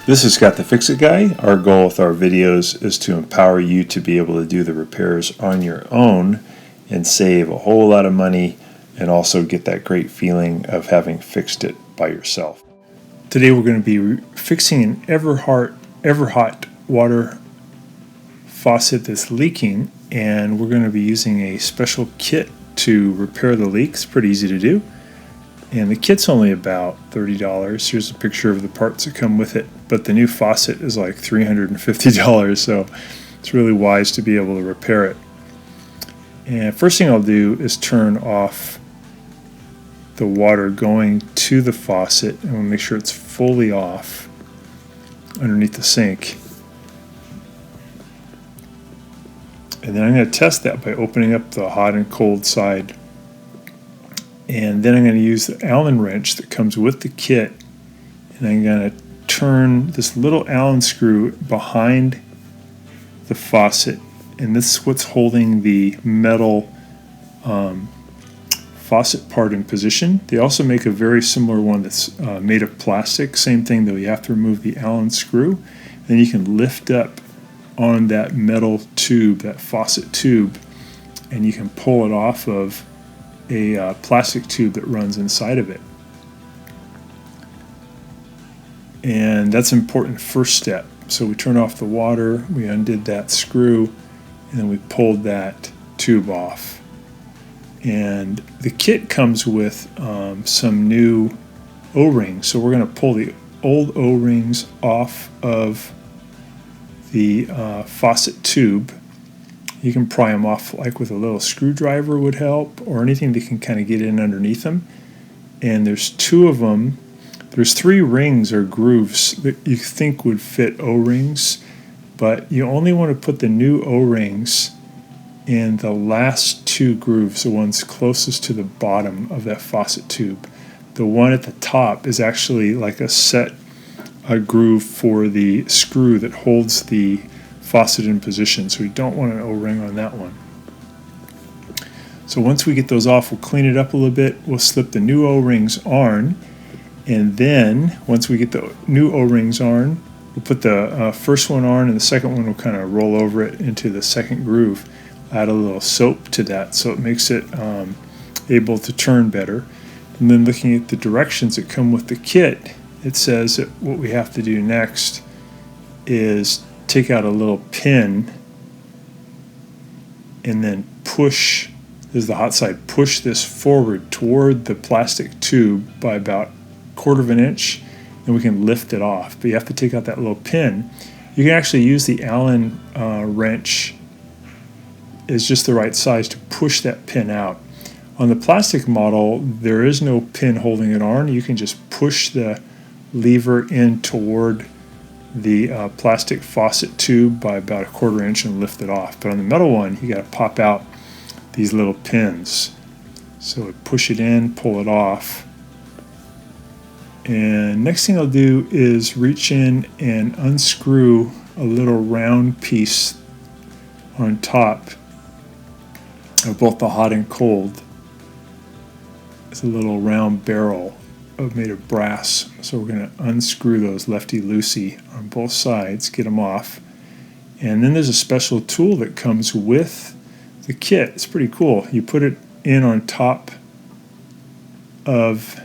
This is Scott the Fix-It Guy. Our goal with our videos is to empower you to be able to do the repairs on your own and save a whole lot of money and also get that great feeling of having fixed it by yourself. Today we're going to be fixing an Everhot water faucet that's leaking, and we're going to be using a special kit to repair the leak. It's pretty easy to do. And the kit's only about $30. Here's a picture of the parts that come with it. But the new faucet is like $350, so it's really wise to be able to repair it. And first thing I'll do is turn off the water going to the faucet, and we'll make sure it's fully off underneath the sink. And then I'm going to test that by opening up the hot and cold side. And then I'm going to use the Allen wrench that comes with the kit, and I'm going to turn this little Allen screw behind the faucet, and this is what's holding the metal faucet part in position. They also make a very similar one that's made of plastic. Same thing, though, you have to remove the Allen screw. Then you can lift up on that metal tube, that faucet tube, and you can pull it off of a plastic tube that runs inside of it. And that's an important first step. So we turned off the water, we undid that screw, and then we pulled that tube off. And the kit comes with some new O-rings. So we're going to pull the old O-rings off of the faucet tube. You can pry them off like with a little screwdriver would help, or anything that can kind of get in underneath them. And there's two of them. There's three rings or grooves that you think would fit O-rings, but you only want to put the new O-rings in the last two grooves, the ones closest to the bottom of that faucet tube. The one at the top is actually like a groove for the screw that holds the faucet in position, so we don't want an O-ring on that one. So once we get those off, we'll clean it up a little bit. We'll slip the new O-rings on, and then once we get the new O-rings on, we'll put the first one on, and the second one will kind of roll over it into the second groove. Add a little soap to that so it makes it able to turn better. And then looking at the directions that come with the kit, it says that what we have to do next is take out a little pin and then push, this is the hot side, push this forward toward the plastic tube by about 1/4 of an inch, and we can lift it off. But you have to take out that little pin. You can actually use the Allen wrench is just the right size to push that pin out. On the plastic model, there is no pin holding it on. You can just push the lever in toward the plastic faucet tube by about 1/4 inch and lift it off. But on the metal one, you got to pop out these little pins. So we push it in, pull it off. And next thing I'll do is reach in and unscrew a little round piece on top of both the hot and cold. It's a little round barrel made of brass. So we're going to unscrew those lefty-loosey on both sides, get them off. And then there's a special tool that comes with the kit. It's pretty cool. You put it in on top of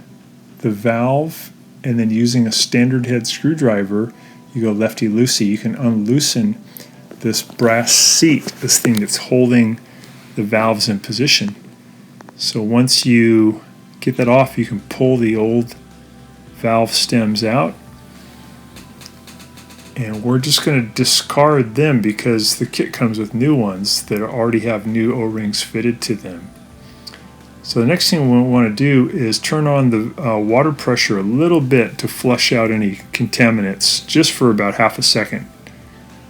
the valve, and then using a standard head screwdriver, you go lefty-loosey. You can unloosen this brass seat, this thing that's holding the valves in position. So once you get that off, you can pull the old valve stems out, and we're just going to discard them because the kit comes with new ones that already have new O-rings fitted to them. So the next thing we want to do is turn on the water pressure a little bit to flush out any contaminants, just for about 1/2 second,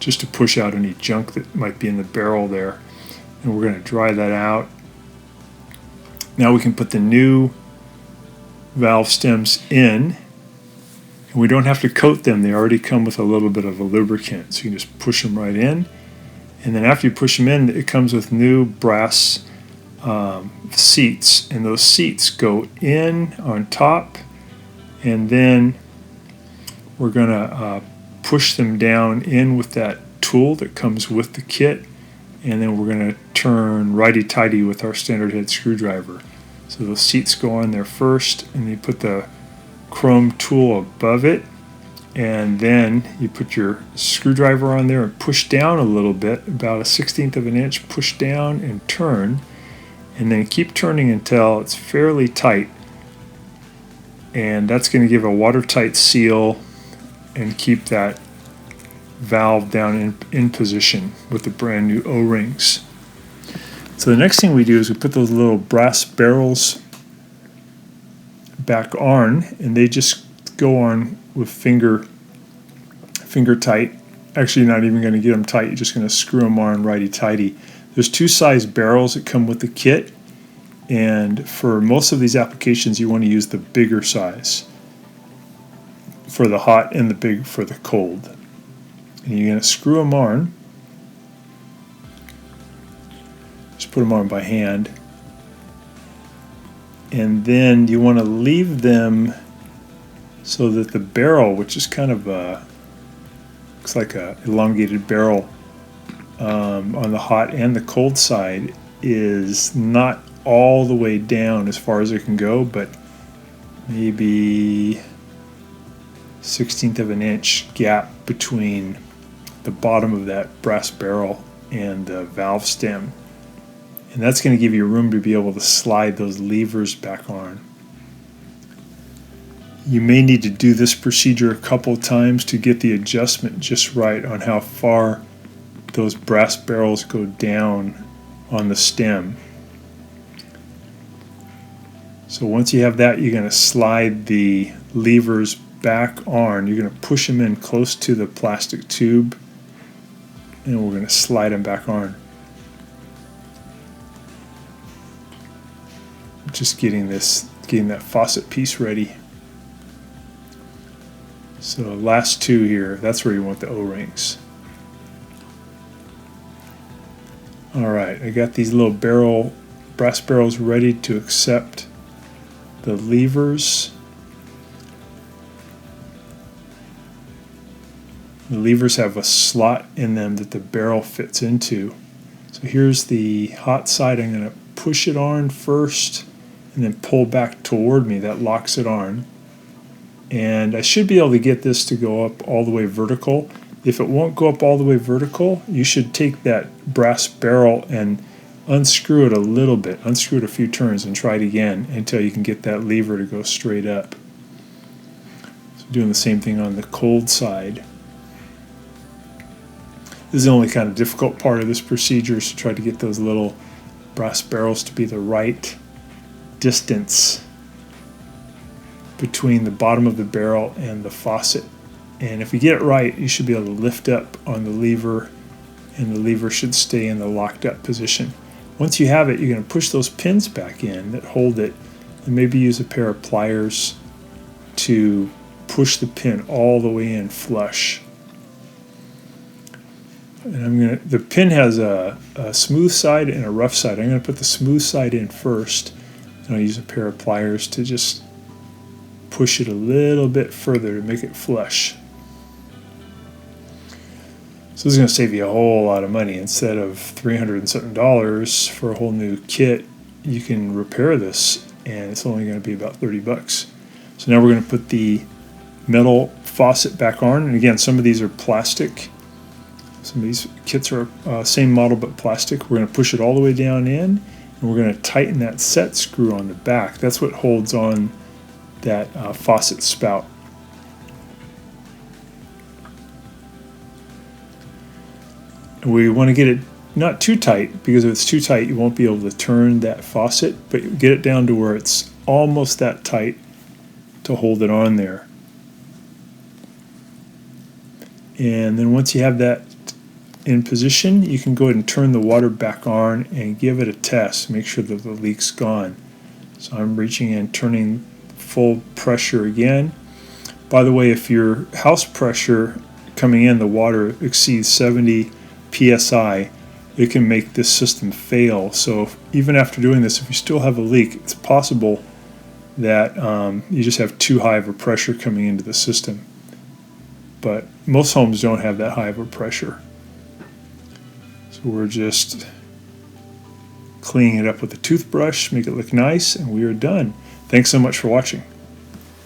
just to push out any junk that might be in the barrel there. And we're going to dry that out. Now we can put the new valve stems in, and we don't have to coat them. They already come with a little bit of a lubricant, so you can just push them right in. And then after you push them in, it comes with new brass seats, and those seats go in on top, and then we're going to push them down in with that tool that comes with the kit, and then we're going to turn righty-tighty with our standard head screwdriver. So those seats go on there first, and you put the chrome tool above it, and then you put your screwdriver on there and push down a little bit, about a 1/16 of an inch, push down and turn, and then keep turning until it's fairly tight, and that's going to give a watertight seal and keep that valve down in position with the brand new O-rings. So the next thing we do is we put those little brass barrels back on, and they just go on with finger tight. Actually, you're not even going to get them tight, you're just going to screw them on righty-tighty. There's two size barrels that come with the kit, and for most of these applications you want to use the bigger size for the hot and the big for the cold. And you're going to screw them on. Just put them on by hand. And then you want to leave them so that the barrel, which is kind of looks like a elongated barrel on the hot and the cold side, is not all the way down as far as it can go, but maybe 1/16 of an inch gap between the bottom of that brass barrel and the valve stem. And that's going to give you room to be able to slide those levers back on. You may need to do this procedure a couple times to get the adjustment just right on how far those brass barrels go down on the stem. So once you have that, you're going to slide the levers back on. You're going to push them in close to the plastic tube, and we're going to slide them back on. Just getting that faucet piece ready. So last two here, that's where you want the O-rings. Alright, I got these little brass barrels ready to accept the levers. The levers have a slot in them that the barrel fits into. So here's the hot side. I'm going to push it on first and then pull back toward me. That locks it on. And I should be able to get this to go up all the way vertical. If it won't go up all the way vertical, you should take that brass barrel and unscrew it a little bit, unscrew it a few turns and try it again until you can get that lever to go straight up. So doing the same thing on the cold side. This is the only kind of difficult part of this procedure, is to try to get those little brass barrels to be the right distance between the bottom of the barrel and the faucet. And if you get it right, you should be able to lift up on the lever, and the lever should stay in the locked up position. Once you have it, you're going to push those pins back in that hold it, and maybe use a pair of pliers to push the pin all the way in flush. And the pin has a smooth side and a rough side. I'm going to put the smooth side in first, and I'll use a pair of pliers to just push it a little bit further to make it flush. So this is going to save you a whole lot of money. Instead of $300 and something for a whole new kit, you can repair this, and it's only going to be about $30. So now we're going to put the metal faucet back on. And again, some of these are plastic. Some of these kits are same model but plastic. We're going to push it all the way down in, and we're going to tighten that set screw on the back. That's what holds on that faucet spout. And we want to get it not too tight, because if it's too tight you won't be able to turn that faucet, but get it down to where it's almost that tight to hold it on there. And then once you have that in position, you can go ahead and turn the water back on and give it a test. Make sure that the leak's gone. So I'm reaching in, turning full pressure again. By the way, if your house pressure coming in the water exceeds 70 psi, it can make this system fail. So even after doing this, if you still have a leak, it's possible that you just have too high of a pressure coming into the system. but most homes don't have that high of a pressure. So we're just cleaning it up with a toothbrush, make it look nice, and we are done. Thanks so much for watching.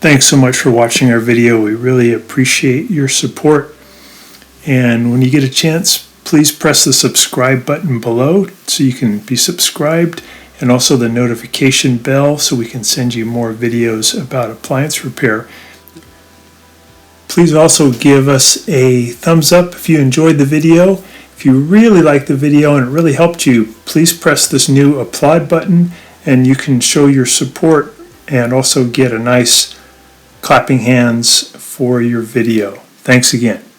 Thanks so much for watching our video. We really appreciate your support. And when you get a chance, please press the subscribe button below so you can be subscribed, and also the notification bell so we can send you more videos about appliance repair. Please also give us a thumbs up if you enjoyed the video. If you really liked the video and it really helped you, please press this new applaud button and you can show your support and also get a nice clapping hands for your video. Thanks again.